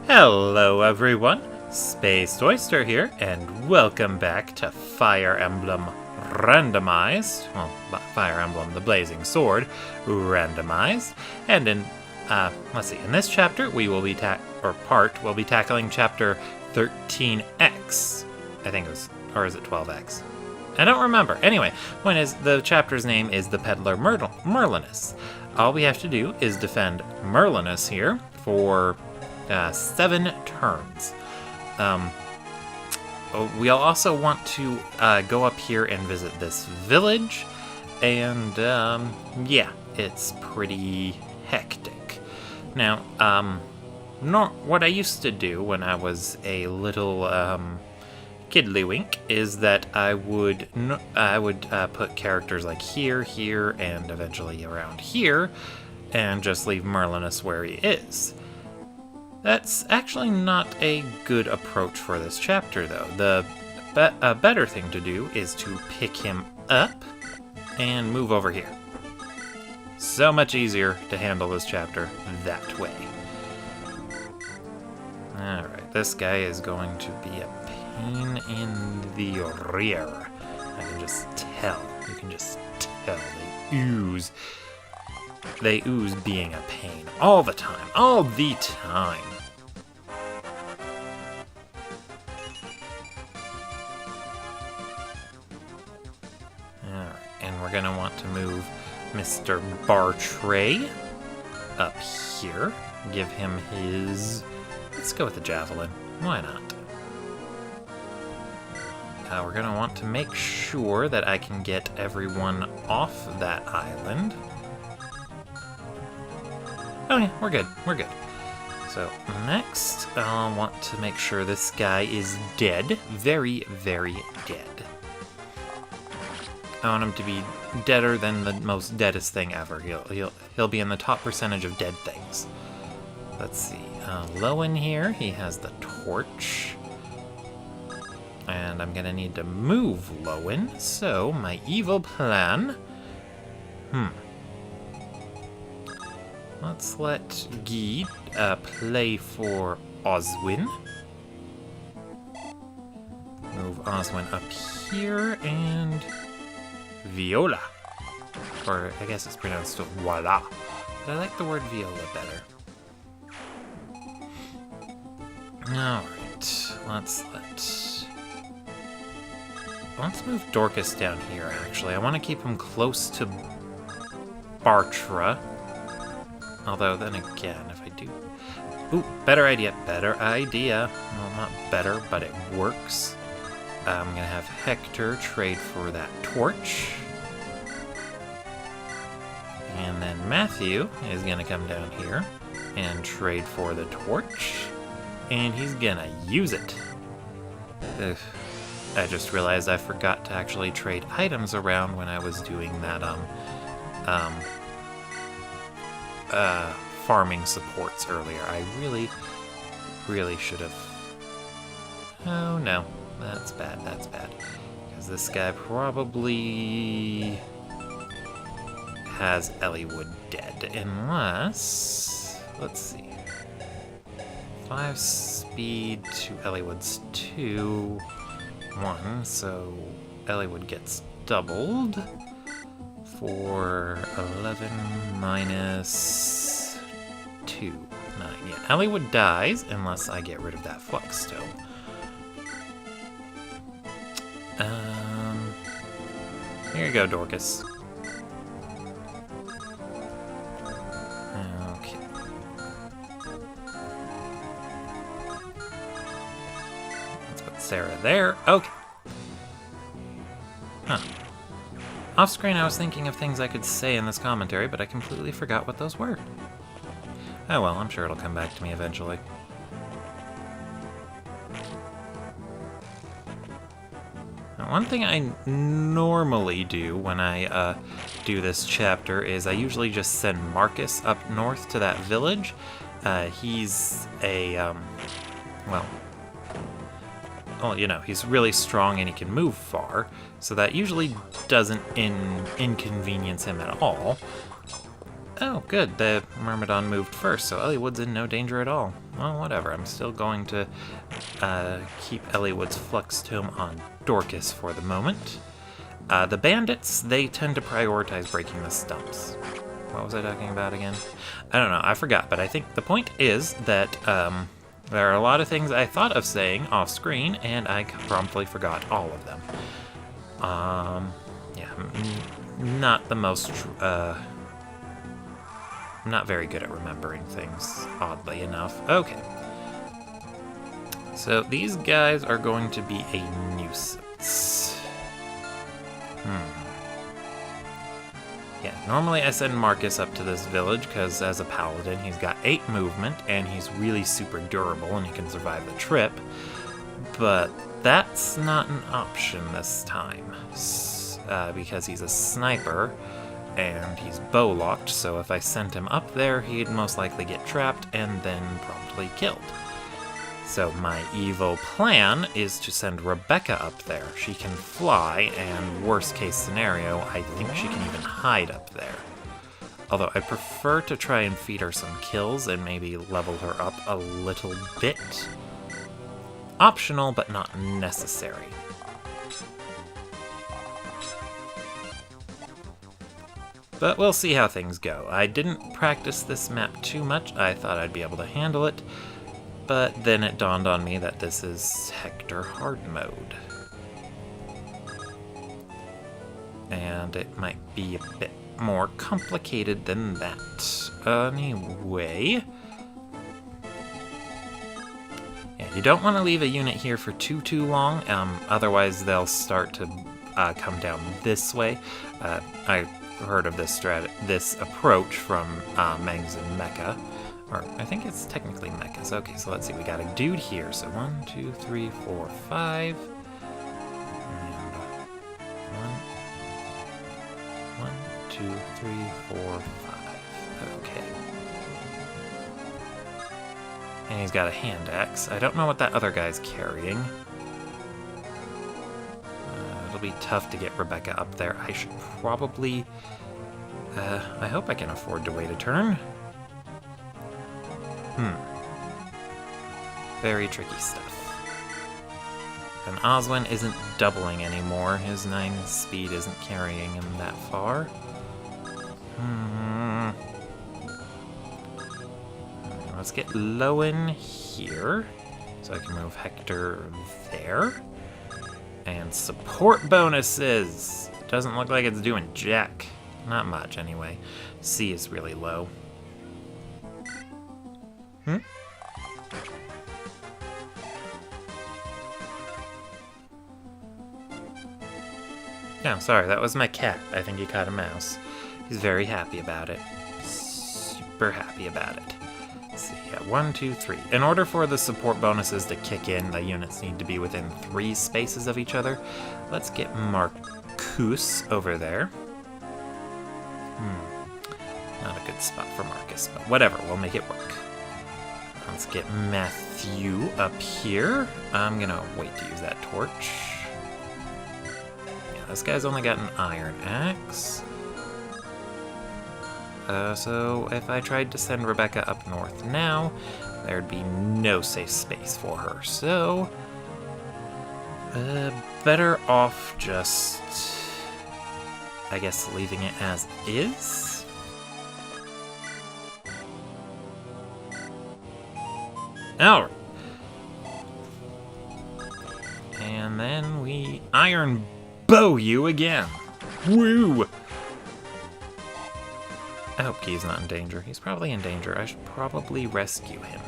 Hello everyone, Spaced Oyster here, and welcome back to Fire Emblem Randomized. Well, Fire Emblem the Blazing Sword Randomized. And in, in this chapter we will be we'll be tackling chapter 13X. I think it was, or is it 12X? I don't remember. Anyway, the chapter's name is the Peddler Merlinus. All we have to do is defend Merlinus here for 7 turns. We'll also want to go up here and visit this village, and yeah, it's pretty hectic. Now, what I used to do when I was a little kiddlywink is that I would put characters like here, and eventually around here, and just leave Merlinus where he is. That's actually not a good approach for this chapter, though. The better thing to do is to pick him up and move over here. So much easier to handle this chapter that way. Alright, this guy is going to be a pain in the rear. I can just tell. You can just tell. They ooze being a pain all the time. All the time. Alright, and we're gonna want to move Mr. Bartray up here. Give him his... Let's go with the javelin. Why not? We're gonna want to make sure that I can get everyone off that island. Oh yeah, we're good. We're good. So next, I'll want to make sure this guy is dead. Very, very dead. I want him to be deader than the most deadest thing ever. He'll be in the top percentage of dead things. Let's see. Lowen here, he has the torch. And I'm gonna need to move Lowen. So my evil plan. Let's let Guy play for Oswin. Move Oswin up here, and Viola. Or I guess it's pronounced voila. But I like the word Viola better. Alright, let's move Dorcas down here, actually. I want to keep him close to Bartra. Although, then again, if I do... Ooh, better idea. Well, not better, but it works. I'm going to have Hector trade for that torch. And then Matthew is going to come down here and trade for the torch. And he's going to use it. Ugh. I just realized I forgot to actually trade items around when I was doing that, farming supports earlier. I really should have... Oh no, that's bad. Because this guy probably has Eliwood dead, unless... Let's see. 5 speed to Eliwood's 2, 1, so Eliwood gets doubled. For 11 minus 2, 9. Yeah, Eliwood dies unless I get rid of that Flux Stone. Here you go, Dorcas. Okay. Let's put Sarah there. Okay. Huh. Off screen, I was thinking of things I could say in this commentary, but I completely forgot what those were. Oh well, I'm sure it'll come back to me eventually. Now, one thing I normally do when I do this chapter is I usually just send Marcus up north to that village. He's a, well, you know, he's really strong and he can move far, so that usually doesn't inconvenience him at all. Oh, good, the Myrmidon moved first, so Eliwood's in no danger at all. well, whatever. I'm still going to keep Eliwood's Flux Tome on Dorcas for the moment. The bandits, they tend to prioritize breaking the stumps. What was I talking about again? I don't know, I forgot, but I think the point is that there are a lot of things I thought of saying off screen, and I promptly forgot all of them. Yeah, not the most, not very good at remembering things, oddly enough. Okay. So these guys are going to be a nuisance. Yeah, normally I send Marcus up to this village because as a paladin he's got 8 movement and he's really super durable and he can survive the trip. But that's not an option this time because he's a sniper and he's bow locked, so if I sent him up there he'd most likely get trapped and then promptly killed. So my evil plan is to send Rebecca up there. She can fly, and worst case scenario, I think she can even hide up there. Although I prefer to try and feed her some kills and maybe level her up a little bit. Optional, but not necessary. But we'll see how things go. I didn't practice this map too much. I thought I'd be able to handle it. But then it dawned on me that this is Hector hard mode. And it might be a bit more complicated than that. Anyway. Yeah, you don't want to leave a unit here for too long, otherwise they'll start to come down this way. I heard of this approach from Mengs and Mecha. Or, I think it's technically mechas. Okay, so let's see. We got a dude here. So 1, 2, 3, 4, 5. And 1, 2, 3, 4, 5. Okay. And he's got a hand axe. I don't know what that other guy's carrying. It'll be tough to get Rebecca up there. I should probably... I hope I can afford to wait a turn. Very tricky stuff. And Oswin isn't doubling anymore. His 9 speed isn't carrying him that far. Let's get Lowen here, so I can move Hector there. And support bonuses! Doesn't look like it's doing jack. Not much, anyway. C is really low. No, sorry, that was my cat. I think he caught a mouse. He's very happy about it. Super happy about it. Let's see, yeah, 1, 2, 3. In order for the support bonuses to kick in, the units need to be within 3 spaces of each other. Let's get Marcus over there. Not a good spot for Marcus, but whatever, we'll make it work. Let's get Matthew up here. I'm gonna wait to use that torch. Yeah, this guy's only got an iron axe. So if I tried to send Rebecca up north now, there'd be no safe space for her. So, better off just, I guess, leaving it as is. Alright. And then we iron bow you again. Woo! I hope Key's not in danger. He's probably in danger. I should probably rescue him.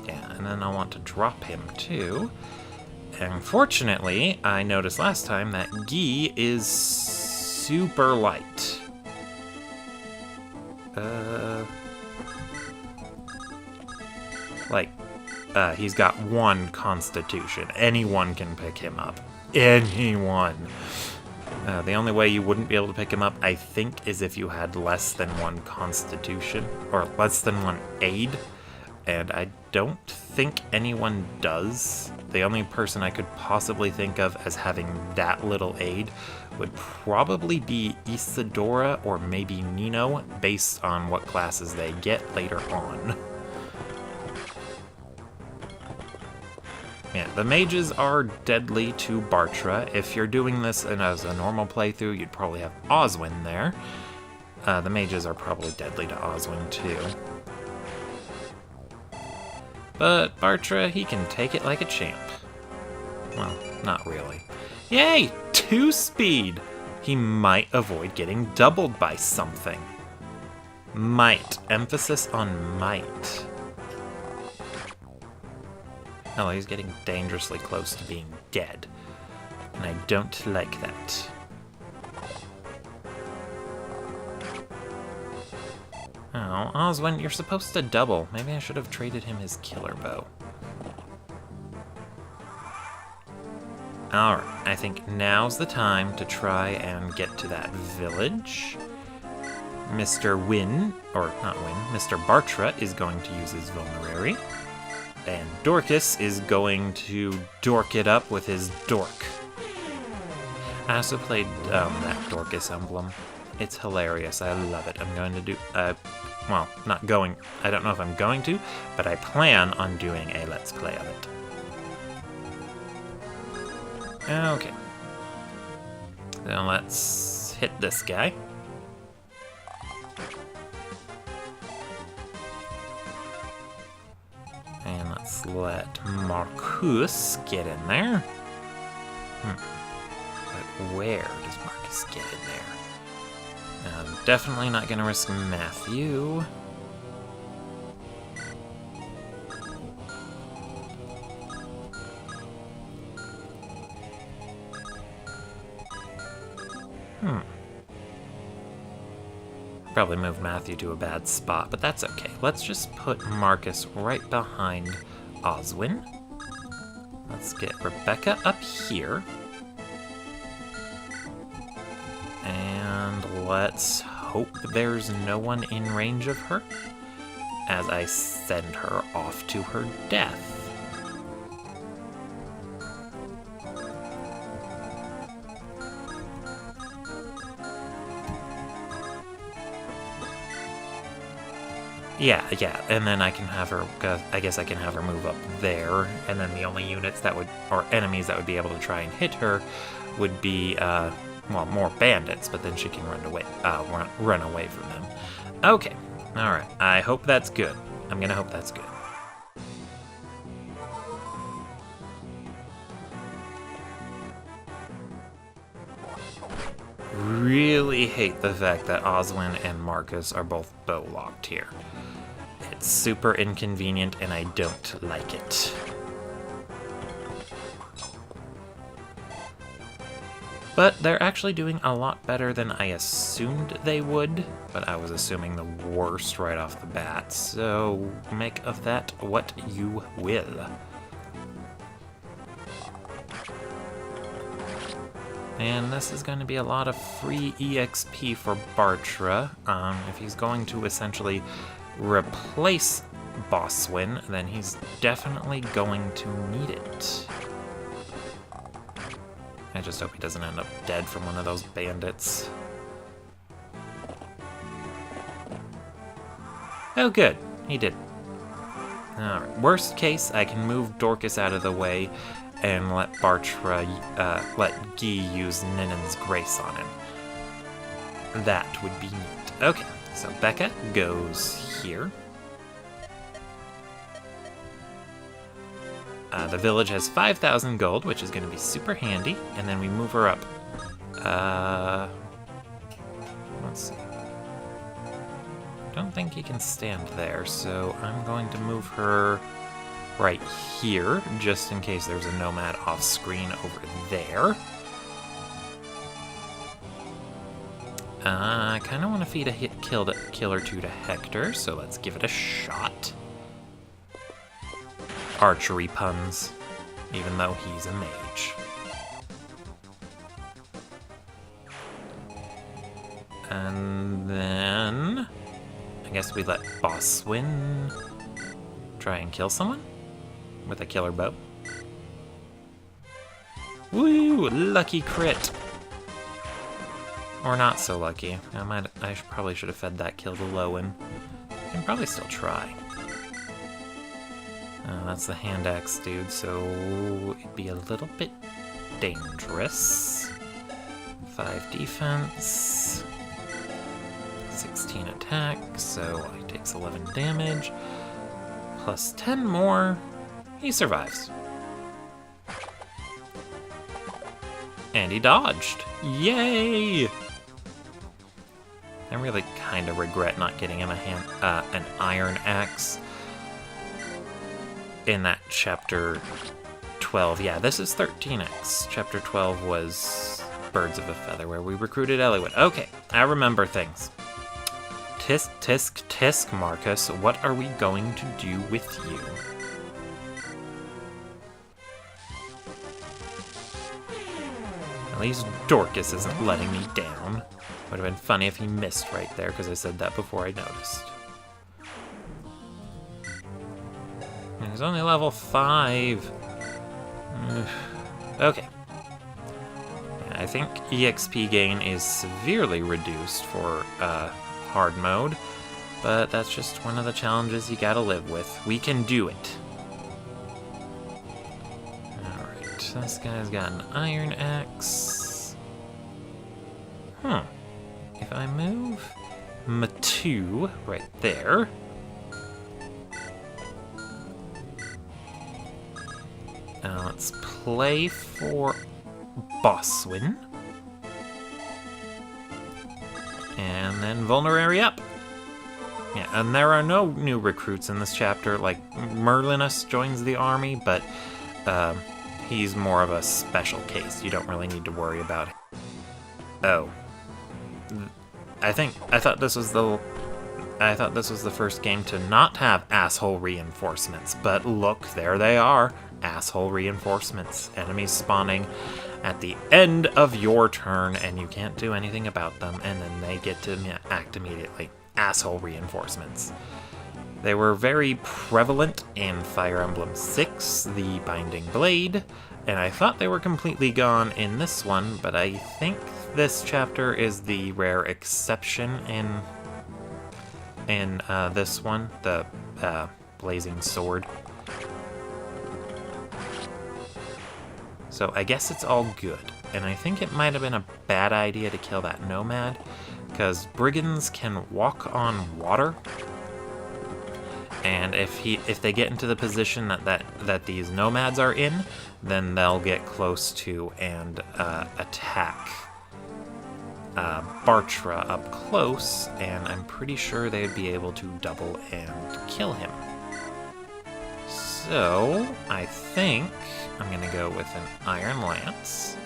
Yeah, and then I want to drop him too. And fortunately, I noticed last time that Guy is super light. He's got 1 constitution. Anyone can pick him up. Anyone. The only way you wouldn't be able to pick him up, I think, is if you had less than 1 constitution, or less than 1 aid, and I don't think anyone does. The only person I could possibly think of as having that little aid would probably be Isadora or maybe Nino, based on what classes they get later on. Yeah, the mages are deadly to Bartra. If you're doing this as a normal playthrough, you'd probably have Oswin there. The mages are probably deadly to Oswin too. But Bartra, he can take it like a champ. Well, not really. Yay! 2 speed! He might avoid getting doubled by something. Might. Emphasis on might. Oh, he's getting dangerously close to being dead. And I don't like that. Oh, Oswin, you're supposed to double. Maybe I should have traded him his killer bow. Alright, I think now's the time to try and get to that village. Mr. Wynn, or not Wynn, Mr. Bartra is going to use his Vulnerary. And Dorcas is going to dork it up with his Dork. I also played that Dorcas emblem. It's hilarious. I love it. I'm going to do... well, not going... I don't know if I'm going to, but I plan on doing a Let's Play of it. Okay. Then let's hit this guy. And let's let Marcus get in there. But where does Marcus get in there? I'm definitely not going to risk Matthew. Probably moved Matthew to a bad spot, but that's okay. Let's just put Marcus right behind Oswin. Let's get Rebecca up here. And let's hope there's no one in range of her as I send her off to her death. Yeah, and then I can have her, I guess I can have her move up there, and then the only units that would, or enemies that would be able to try and hit her would be, well, more bandits, but then she can run away from them. Okay, alright, I hope that's good. I'm gonna hope that's good. Really hate the fact that Oswin and Marcus are both bow locked here. It's super inconvenient and I don't like it. But they're actually doing a lot better than I assumed they would, but I was assuming the worst right off the bat, so make of that what you will. And this is going to be a lot of free EXP for Bartra. If he's going to essentially replace Boswin, then he's definitely going to need it. I just hope he doesn't end up dead from one of those bandits. Oh good, he did. Alright, worst case, I can move Dorcas out of the way and let Bartra, let Guy use Ninen's Grace on him. That would be neat. Okay, so Becca goes here. The village has 5,000 gold, which is going to be super handy, and then we move her up. Let's see. Don't think he can stand there, so I'm going to move her right here, just in case there's a nomad off screen over there. I kind of want to feed a kill or two to Hector, so let's give it a shot. Archery puns, even though he's a mage. And then I guess we let Boswin try and kill someone with a killer bow. Woo! Lucky crit! Or not so lucky. I probably should have fed that kill to Lowen. I can probably still try. That's the hand axe dude, so it'd be a little bit dangerous. 5 defense, 16 attack, so he takes 11 damage, plus 10 more. He survives. And he dodged. Yay! I really kind of regret not getting him an iron axe in that chapter 12. Yeah, this is 13x. Chapter 12 was Birds of a Feather, where we recruited Eliwood. Okay, I remember things. Tisk, tisk, tisk, Marcus. What are we going to do with you? At least Dorcas isn't letting me down. Would have been funny if he missed right there, because I said that before I noticed. And he's only level 5. Okay. I think EXP gain is severely reduced for hard mode, but that's just one of the challenges you gotta live with. We can do it. Alright, this guy's got an iron axe. If I move Matu right there, let's play for Bosswin. And then Vulnerary up. Yeah, and there are no new recruits in this chapter. Like, Merlinus joins the army, but he's more of a special case. You don't really need to worry about him. Oh. I thought this was the first game to not have asshole reinforcements, but look, there they are. Asshole reinforcements. Enemies spawning at the end of your turn, and you can't do anything about them, and then they get to act immediately. Asshole reinforcements. They were very prevalent in Fire Emblem 6, the Binding Blade, and I thought they were completely gone in this one, but I think this chapter is the rare exception in this one, the Blazing Sword. So I guess it's all good, and I think it might have been a bad idea to kill that nomad, because brigands can walk on water, and if they get into the position that these nomads are in, then they'll get close to and attack Bartra up close, and I'm pretty sure they'd be able to double and kill him. So I think I'm gonna go with an Iron Lance,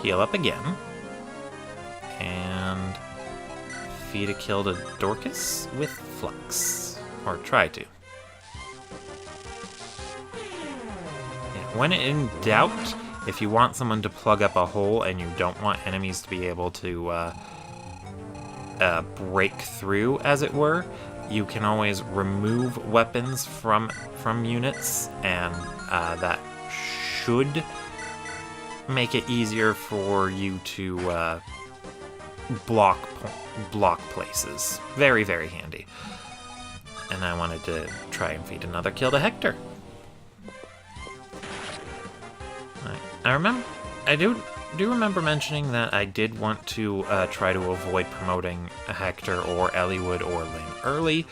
heal up again, and feed a kill to Dorcas with Flux, or try to. Yeah, when in doubt, if you want someone to plug up a hole and you don't want enemies to be able to break through, as it were, you can always remove weapons from units, and that should make it easier for you to block places. Very, very handy. And I wanted to try and feed another kill to Hector. I do remember mentioning that I did want to try to avoid promoting Hector or Eliwood or Lyn early.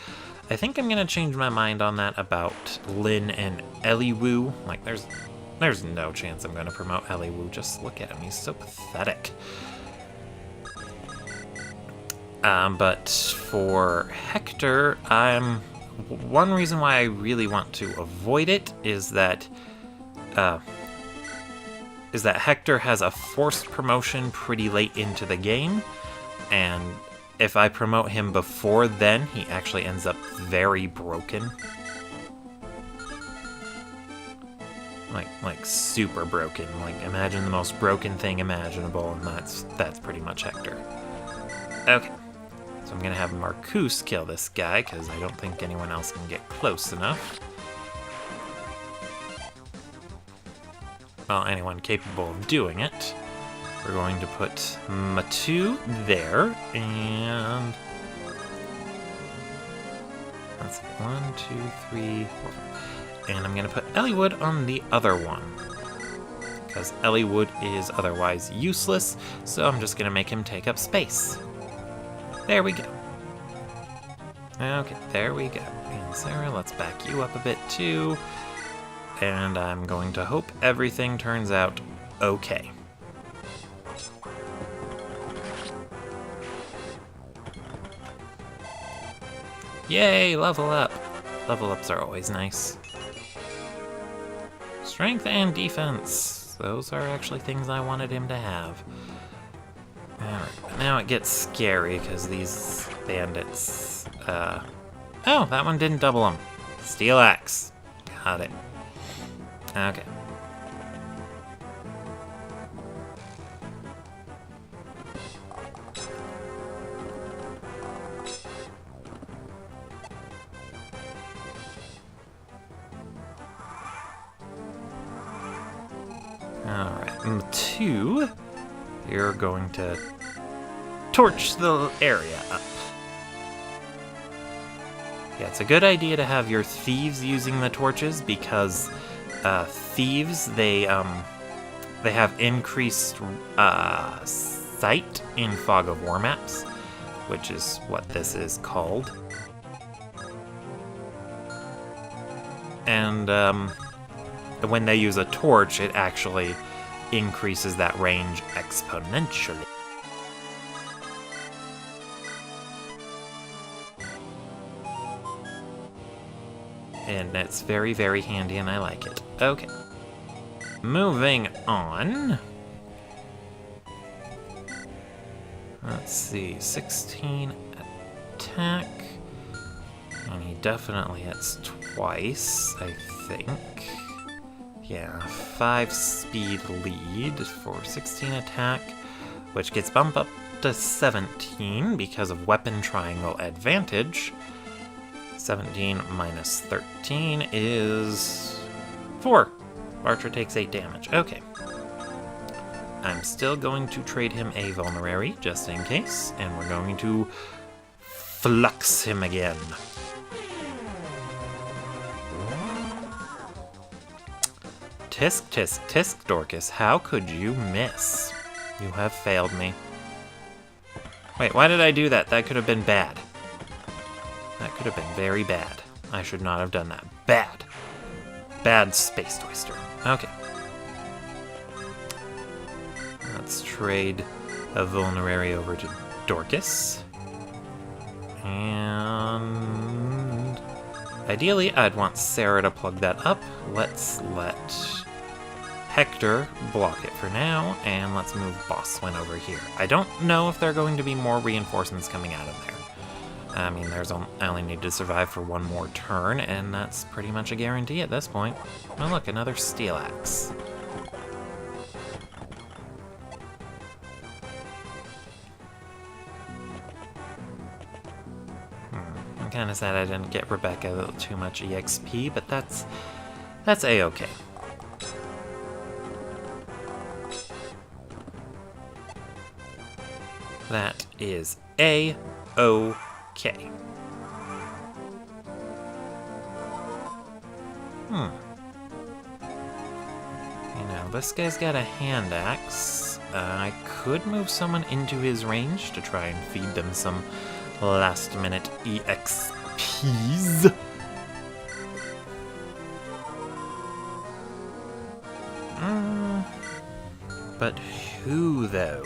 I think I'm gonna change my mind on that about Lyn and Eliwood. Like, there's no chance I'm gonna promote Eliwood. Just look at him, he's so pathetic. But for Hector, one reason why I really want to avoid it is that Hector has a forced promotion pretty late into the game, and if I promote him before then, he actually ends up very broken. Like super broken. Like, imagine the most broken thing imaginable, and that's pretty much Hector. Okay. So I'm gonna have Marcus kill this guy, because I don't think anyone else can get close enough. Well, anyone capable of doing it. We're going to put Matu there, and let's see, 1, 2, 3, 4, 5. And I'm going to put Elliewood on the other one, because Elliewood is otherwise useless, so I'm just going to make him take up space. There we go. Okay, there we go. And Sarah, let's back you up a bit too. And I'm going to hope everything turns out okay. Yay, level up. Level ups are always nice. Strength and defense. Those are actually things I wanted him to have. Alright, but now it gets scary because these bandits, oh, that one didn't double them. Steel axe. Got it. Okay. Alright, 2, you're going to torch the area up. Yeah, it's a good idea to have your thieves using the torches because thieves, they have increased sight in Fog of War maps, which is what this is called. And when they use a torch, it actually increases that range exponentially. And it's very, very handy, and I like it. Okay. Moving on. Let's see, 16 attack. And he definitely hits twice, I think. Yeah, 5 speed lead for 16 attack, which gets bumped up to 17 because of weapon triangle advantage. 17 minus 13 is 4. Archer takes 8 damage. Okay. I'm still going to trade him a vulnerary, just in case, and we're going to flux him again. Tisk, tisk, tisk, Dorcas, how could you miss? You have failed me. Wait, why did I do that? That could have been bad. That could have been very bad. I should not have done that. Bad. Bad Space Twister. Okay. Let's trade a vulnerary over to Dorcas. And ideally, I'd want Sarah to plug that up. Let's let Hector block it for now, and let's move Bosswin over here. I don't know if there are going to be more reinforcements coming out of there. I mean, I only need to survive for one more turn, and that's pretty much a guarantee at this point. Oh look, another steel axe. I'm kind of sad I didn't get Rebecca too much EXP, but that's a-okay. That is a-okay. You know, this guy's got a hand axe. I could move someone into his range to try and feed them some last-minute EXPs. But who, though?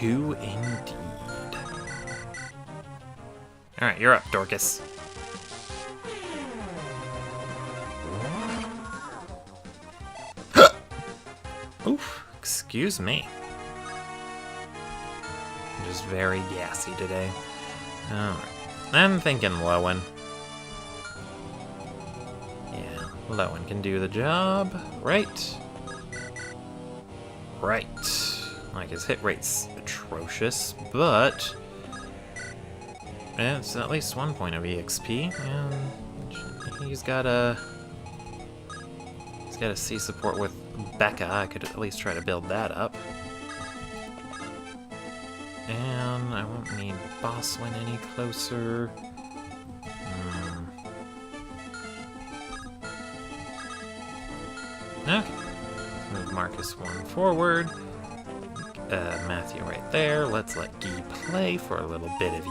Who indeed? Alright, you're up, Dorcas. Oof, excuse me. I'm just very gassy today. Alright, I'm thinking Lowen. Yeah, Lowen can do the job. Right. Right. Like, his hit rate's atrocious, but it's at least 1 point of EXP, and he's got a C support with Becca. I could at least try to build that up. And I won't need Bosswin any closer. Okay. Move Marcus one forward. Matthew right there. Let's let Guy play for a little bit of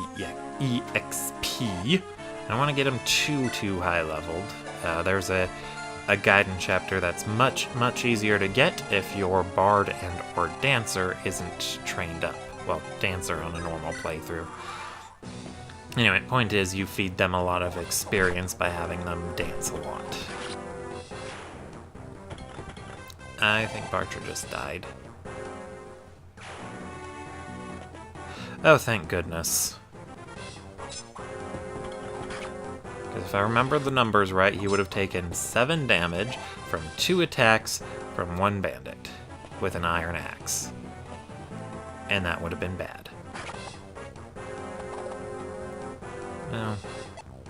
EXP. I don't want to get him too high leveled. There's a Gaiden chapter that's much easier to get if your bard and or dancer isn't trained up. Well, dancer on a normal playthrough. Anyway, point is you feed them a lot of experience by having them dance a lot. I think Barcher just died. Oh, thank goodness. Because if I remember the numbers right, he would have taken 7 damage from 2 attacks from 1 bandit with an iron axe. And that would have been bad.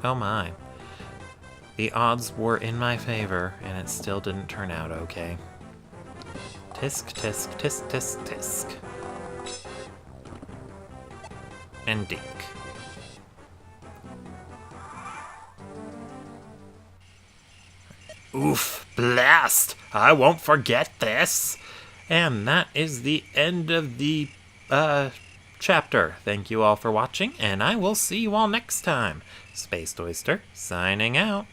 Oh my. The odds were in my favor, and it still didn't turn out okay. Tisk, tisk, tisk, tisk, tisk. And dink. Oof, blast! I won't forget this! And that is the end of the, chapter. Thank you all for watching, and I will see you all next time. Spaced Oyster, signing out.